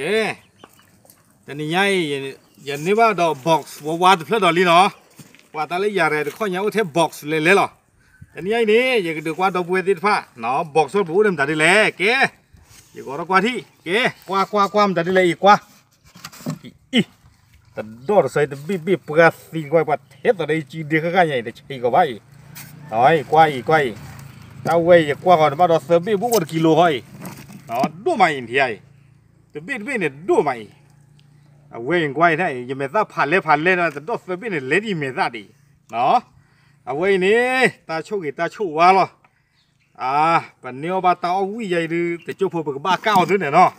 เจ๊แต่นี่ยัยยันนี่ว่าดอกบ็อกซ์ว่าเพื่อดอกลีเนาะว่าแต่ละอย่างเลยข้อยังเอาเทปบ็อกซ์เลยหรอแต่นี่ยัยนี่ยังดูว่าดอกบัวติดผ้าเนาะบ็อกซ์บูเดิมตัดได้เลยเก๋ยังก็รอกว่าที่เก๋กว่ามันตัดได้เลยอีกว่าอีแต่ดอกใส่แต่บีบเปลือกสิ่งกว่าเทปตัวใดจีเดียก็ง่ายแต่ใช่ก็ไปน้อยกว่าอีกกว่าเอาไว้กว่าก่อนมาดอกเซอร์บี้บุกวันกิโลห้อยเนาะดูมาอินที่ไอแต่บีเนี่ยดูมาเอาไว้ยังกว่าได้ยังไม่ทราบผ่านเลยนะแต่ดอกเซอร์บี้เนี่ยเล็ดอีไม่ทราบดีเนาะเอาไว้นี่ตาโชคตาโชคว่าหรอปันนี้ว่าตาเอาวิ่งใหญ่ดูแต่เจ้าพวกบ้าเก้าด้วยเนี่ยเนาะ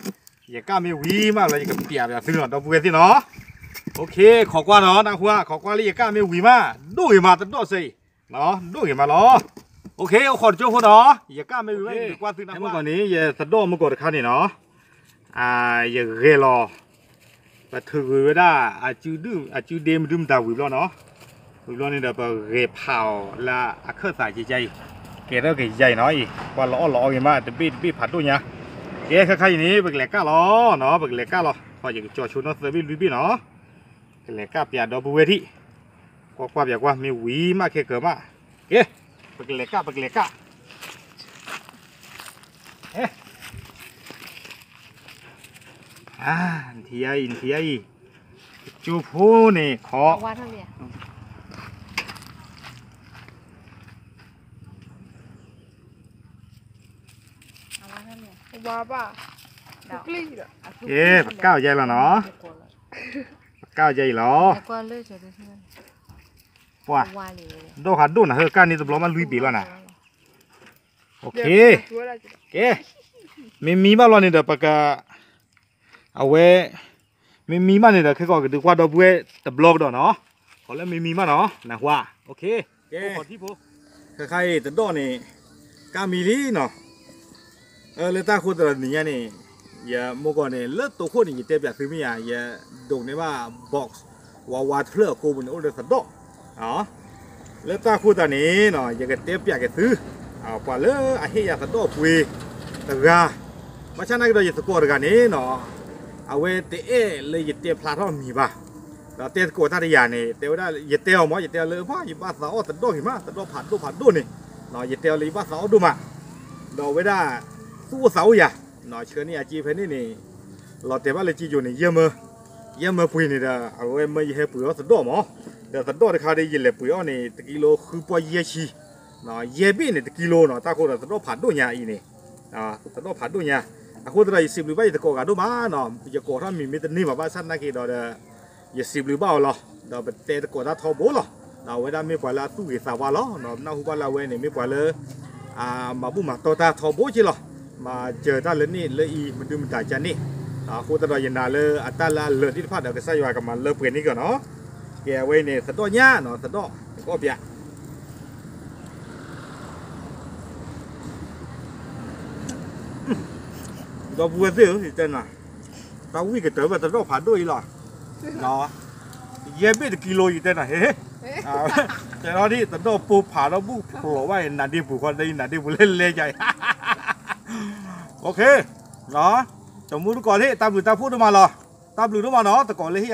อย่าก้าไม่วิ่งมากเลยอย่าเปียกอย่าซื้อหรอกดอกบัวที่เนาะโอเคขอกว่าเนาะนางหัวขอกว่าเลยอย่าก้าไม่วิ่งมาดูอีมาแต่ดอกสิเนาะดูอีมาหรอโอเคเอาขอดเจ้าคนเนาะอย่ากล้าไม่วิ่งกว่าซื้อนะเมื่อก่อนนี้อย่าสะดอเมื่อก่อนข้านี่เนาะอย่าเกลอแต่ถือไว้ได้จืดเดมดื่มดาวิบล้อเนาะวิบล้อนี่เดี๋ยวไปเกลเผาละเครื่องใส่ใจเกลแล้วเกลใหญ่เนาะอีกว่าล้อกันมาแต่บีผัดด้วยเนี่ยเกลข้างนี้เป็นเหล็กก้าล้อเนาะเป็นเหล็กก้าล้อพออย่างจ่อชุดเนาะเซอร์วิสลุยบี้เนาะเป็นเหล็กก้าเปียดอกบัวที่กว่าอยากว่ามีวีมากแค่เกิดมาเกลBegeleka. Intiai. Cupu nih, kok. Kau jai lah no. Kau jai lo. Wah, doh hadu nah kan itu belum luy bilang nah. Oke, mimi malah nih dah pakai awe mimi mana dah kau gitu kuat dah buat terblok dah no. Kalau mimi mana nah wah, oke. Kau tipu. Kai terdoh nih kami ni no. Letak kau terus ni ni. Ya mungkin nih letak kau ni kita biasa ni ya dong ni mah box wawat fleur kau pun udah terdoh.แล้วตาคู่ตานี้เนาะอยากเตะเปียกซื้อพอเลยเฮียสะดอกปุยแต่ก็ไม่ใช่นักดอยสกอร์กันนี้เนาะเอาไว้เตะเลยอยากเตะพลาดท่อมีป่ะเราเตะกดท่าที่ยานี่เตะได้อยากเตะหมออยากเตะเลยเพราะอยากบ้าสาวสะดอกหิมะสะดอกผัดดูนี่เนาะอยากเตะเลยบ้าสาวดูมาเราไว้ได้สู้เสาอย่าเนาะเชื่อนี่อาจีเพนี่นี่เราเตะว่าเลยจีอยู่นี่เยี่ยมปุยนี่เด้อเอาไว้ไม่ให้ปุยสะดอกหมอเดี๋ยวตัดดอกที่เขาได้ยินเลยปุ๋ยอันนี้ตะกิโลคือปอยเยชีเนาะเยบี้เนี่ยตะกิโลเนาะตาโคตรตัดดอกผ่านด้วยเนี่ยอีนี่ตัดดอกผ่านด้วยเนี่ยโคตรได้10หรือไม่ตะโกกันด้วยมาเนาะจะโกถ้ามีแต่นี่แบบว่าสั้นนักกีฬาเดี๋ยว10หรือเปล่าหรอเดี๋ยวเตะตะโกถ้าทอโบหรอเนาะเวลาไม่ปล่อยละตู้กิสาวะหรอเนาะน่าหุบละเวนี่ไม่ปล่อยเลยมาบุ้มมาตัวตาทอโบจีหรอมาเจอตาเลยนี่เลยอีมันดูมันจ่ายจันนี่โคตรได้ยินนาเลยอัตราเลือดที่พลาดเดี๋ยวก็ใส่ไว้กับมันเลิกเปลี่ยนนี่ก่อนเนาะแกไว้เนี่ยสะดอกหญ้าเนาะสะดอกก็เปียกเราบัวเสือสิเจ้าน่ะเราวิ่งกันเต๋อแบบสะดอกผ่านด้วยหรอเนาะเย็บไม่ถึงกิโลอยู่เจ้าน่ะเฮ้แต่เราที่สะดอกปูผ่าเราบุกโผล่ไว้หนาดีปูคนได้หนาดีปูเล่นเลยใหญ่โอเคเนาะจมูกก่อนที่ตาบุตาพูดมาหรอตาบุตามาเนาะแต่ก่อนเลยที่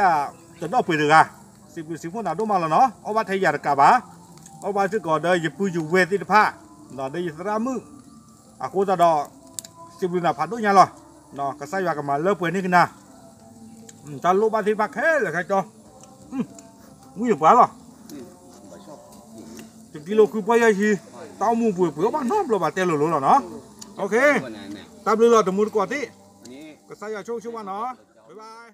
สะดอกเปลือกสิบคนหนาดูมาแล้วเนาะเอาว่าไทยอยากกลับเอาว่าที่ก่อนเดี๋ยวอย่าพูดอยู่เวทีผ้าเนาะเดี๋ยวสระมือกูจะดอสิบคนหนาผัดด้วยยังหรอเนาะก็ใส่ยากันมาเลิกเปลี่ยนนี่กันนะจะรู้บ้านที่บักแค่เลยใครจ่อวิ่งไปหรอจุดกิโลคือไปยังชีเต้ามูปุ๋ยบ้านน้องเราบ้านเตลหลุดหรอเนาะโอเคตามเรือเราจะมุดกว่าที่ก็ใส่ยาโชว์ช่วยเนาะบ๊ายบาย